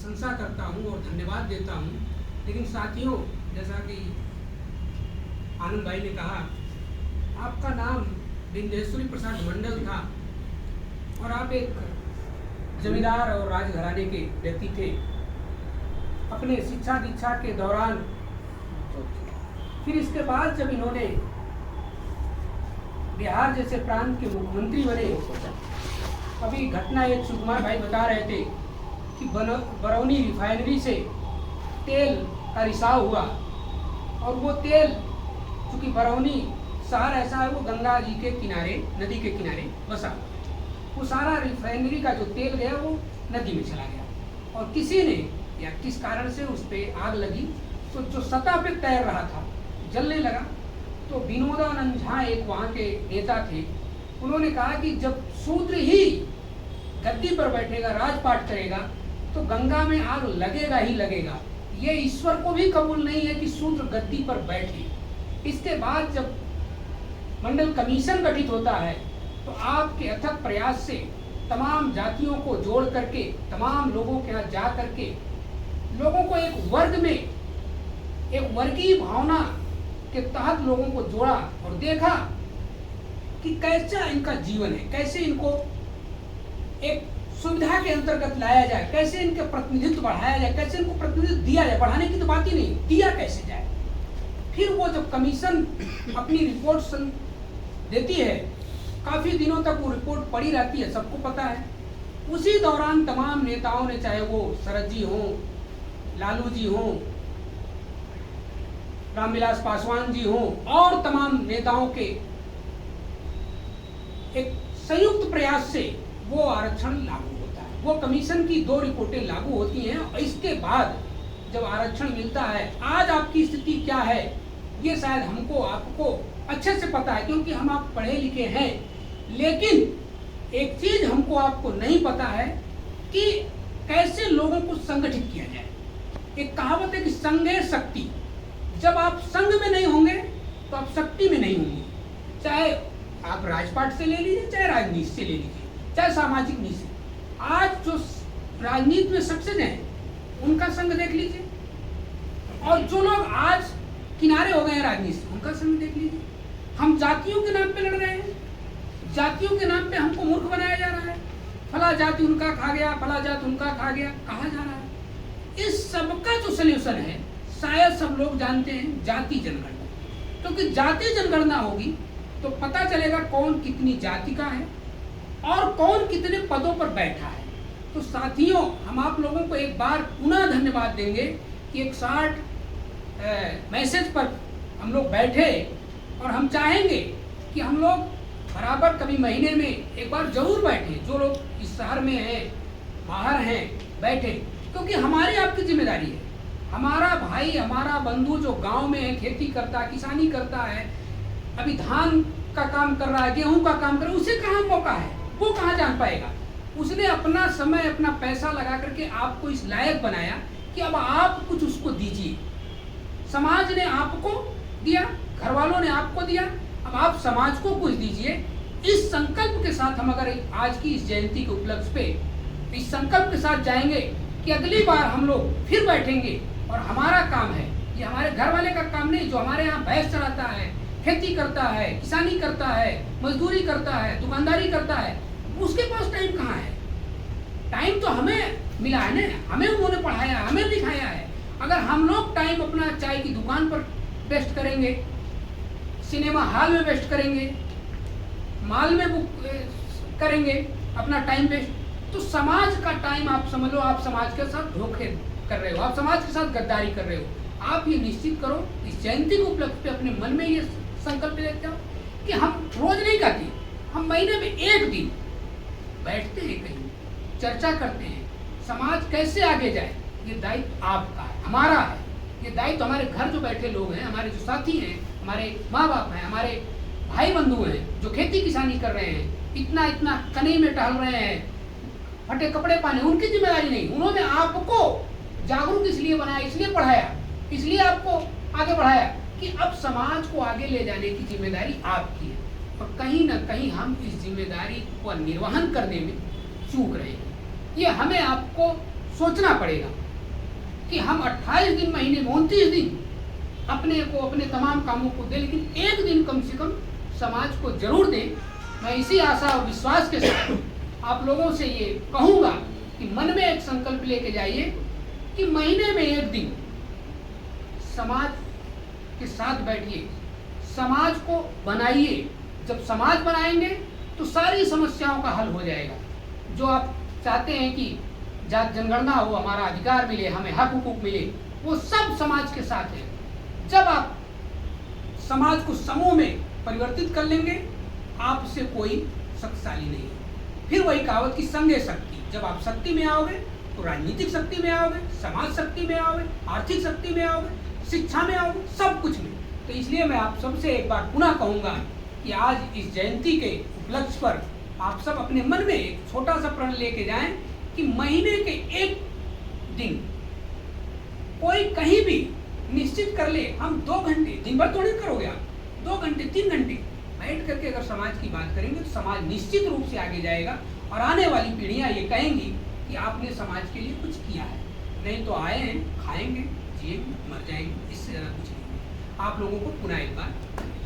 प्रशंसा करता हूँ और धन्यवाद देता हूँ। लेकिन साथियों, जैसा कि आनंद भाई ने कहा, आपका नाम विंध्येश्वरी प्रसाद मंडल था और आप एक जमींदार और राजघराने के व्यक्ति थे। अपने शिक्षा दीक्षा के दौरान फिर इसके बाद जब इन्होंने बिहार जैसे प्रांत के मुख्यमंत्री बने, अभी घटना एक सुकुमार भाई बता रहे थे कि बरौनी रिफाइनरी से तेल का रिसाव हुआ और वो तेल, चूँकि बरौनी शहर ऐसा है, वो गंगा जी के किनारे, नदी के किनारे बसा, वो सारा रिफाइनरी का जो तेल गया वो नदी में चला गया और किसी ने या किस कारण से उस पर आग लगी, तो जो सतह पे तैर रहा था जलने लगा। तो विनोदानंद झा एक वहाँ के नेता थे, उन्होंने कहा कि जब शूद्र ही गद्दी पर बैठेगा, राजपाट करेगा, तो गंगा में आग लगेगा ही लगेगा। ये ईश्वर को भी कबूल नहीं है कि शूद्र गद्दी पर बैठे। इसके बाद जब मंडल कमीशन गठित होता है तो आपके अथक प्रयास से तमाम जातियों को जोड़ करके, तमाम लोगों के यहाँ जा करके लोगों को एक वर्ग में, एक वर्गीय भावना के तहत लोगों को जोड़ा और देखा कि कैसा इनका जीवन है, कैसे इनको एक सुविधा के अंतर्गत लाया जाए, कैसे इनके प्रतिनिधित्व बढ़ाया जाए, कैसे इनको प्रतिनिधित्व दिया जाए। बढ़ाने की तो बात ही नहीं, दिया कैसे जाए। फिर वो जब कमीशन अपनी रिपोर्ट देती है, काफी दिनों तक वो रिपोर्ट पड़ी रहती है, सबको पता है। उसी दौरान तमाम नेताओं ने, चाहे वो शरद जी हों, लालू जी हों, रामविलास पासवान जी हों और तमाम नेताओं के एक संयुक्त प्रयास से वो आरक्षण लागू होता है। वो कमीशन की 2 रिपोर्टें लागू होती हैं और इसके बाद जब आरक्षण मिलता है, आज आपकी स्थिति क्या है ये शायद हमको आपको अच्छे से पता है, क्योंकि हम आप पढ़े लिखे हैं। लेकिन एक चीज हमको आपको नहीं पता है कि कैसे लोगों को संगठित किया जाए। एक कहावत है कि संघे शक्ति। जब आप संघ में नहीं होंगे तो आप शक्ति में नहीं होंगे। चाहे आप राजपाट से ले लीजिए, चाहे राजनीति से ले लीजिए, चाहे सामाजिक नीति से। आज जो राजनीति में सक्सेस हैं उनका संघ देख लीजिए, और जो लोग आज किनारे हो गए हैं राजनीति से, उनका संघ देख लीजिए। हम जातियों के नाम पे लड़ रहे हैं, जातियों के नाम पे हमको मूर्ख बनाया जा रहा है। फला जाति उनका खा गया, फला जाति उनका खा गया, कहा जा रहा है। इस सब का जो सल्यूशन है, शायद सब लोग जानते हैं, जाति जनगणना। क्योंकि जाति जनगणना होगी तो पता चलेगा कौन कितनी जाति का है और कौन कितने पदों पर बैठा है। तो साथियों, हम आप लोगों को एक बार पुनः धन्यवाद देंगे कि एक शार्ट मैसेज पर हम लोग बैठे, और हम चाहेंगे कि हम लोग बराबर कभी महीने में एक बार जरूर बैठे। जो लोग इस शहर में हैं, बाहर हैं, बैठे, क्योंकि हमारी आपकी जिम्मेदारी है। हमारा भाई, हमारा बंधु जो गांव में है, खेती करता है, किसानी करता है, अभी धान का काम कर रहा है, गेहूं का काम कर रहा है, उसे कहाँ मौका है, वो कहाँ जान पाएगा। उसने अपना समय, अपना पैसा लगा करके आपको इस लायक बनाया कि अब आप कुछ उसको दीजिए। समाज ने आपको दिया, घर वालों ने आपको दिया, अब आप समाज को कुछ दीजिए। इस संकल्प के साथ हम अगर आज की इस जयंती के उपलक्ष्य पे इस संकल्प के साथ जाएंगे कि अगली बार हम लोग फिर बैठेंगे और हमारा काम है, ये हमारे घर वाले का काम नहीं, जो हमारे यहाँ भैंस चराता है, खेती करता है, किसानी करता है, मजदूरी करता है, दुकानदारी करता है, उसके पास टाइम कहाँ है। टाइम तो हमें मिला है ना, हमें उन्होंने पढ़ाया, हमें लिखाया है। अगर हम लोग टाइम अपना चाय की दुकान पर वेस्ट करेंगे, सिनेमा हॉल में वेस्ट करेंगे, मॉल में बुक करेंगे अपना टाइम वेस्ट, तो समाज का टाइम आप समझ लो आप समाज के साथ धोखे कर रहे हो, आप समाज के साथ गद्दारी कर रहे हो। आप ये निश्चित करो, इस जयंती के उपलक्ष्य पे अपने मन में ये संकल्प लेते हो कि हम रोज नहीं करते, हम महीने में एक दिन बैठते हैं, कहीं चर्चा करते हैं, समाज कैसे आगे जाए। ये दायित्व आपका है, हमारा है। ये दायित्व हमारे घर जो बैठे लोग हैं, हमारे जो साथी हैं, हमारे माँ बाप हैं, हमारे भाई बंधु हैं जो खेती किसानी कर रहे हैं, इतना इतना कने में टहल रहे हैं, फटे कपड़े पहने, उनकी जिम्मेदारी नहीं। उन्होंने आपको जागरूक इसलिए बनाया, इसलिए पढ़ाया, इसलिए आपको आगे बढ़ाया कि अब समाज को आगे ले जाने की जिम्मेदारी आपकी है। और कहीं ना कहीं हम इस जिम्मेदारी को निर्वहन करने में चूक रहे हैं। ये हमें आपको सोचना पड़ेगा कि हम 28 दिन महीने में 29 दिन अपने को अपने तमाम कामों को दें, लेकिन एक दिन कम से कम समाज को जरूर दें। मैं इसी आशा और विश्वास के साथ आप लोगों से ये कहूँगा कि मन में एक संकल्प लेके जाइए कि महीने में एक दिन समाज के साथ बैठिए, समाज को बनाइए। जब समाज बनाएंगे तो सारी समस्याओं का हल हो जाएगा। जो आप चाहते हैं कि जात जनगणना हो, हमारा अधिकार मिले, हमें हक हुकूक मिले, वो सब समाज के साथ है। जब आप समाज को समूह में परिवर्तित कर लेंगे, आपसे कोई शक्तिशाली नहीं है। फिर वही कहावत की संगे शक्ति, जब आप शक्ति में आओगे तो राजनीतिक शक्ति में आओगे, समाज शक्ति में आओगे, आर्थिक शक्ति में आओगे, शिक्षा में आओगे, सब कुछ में। तो इसलिए मैं आप सबसे एक बार पुनः कहूँगा कि आज इस जयंती के उपलक्ष्य पर आप सब अपने मन में एक छोटा सा प्रण लेके जाएं कि महीने के एक दिन कोई कहीं भी निश्चित कर ले, हम 2 घंटे, दिन भर थोड़ी करोगे आप, 2 घंटे 3 घंटे बैठ करके अगर समाज की बात करेंगे तो समाज निश्चित रूप से आगे जाएगा और आने वाली पीढ़ियां ये कहेंगी कि आपने समाज के लिए कुछ किया है। नहीं तो आए हैं, खाएंगे, जिएंगे, मर जाएंगे, इससे ज़्यादा कुछ नहीं। आप लोगों को पुनः एक बार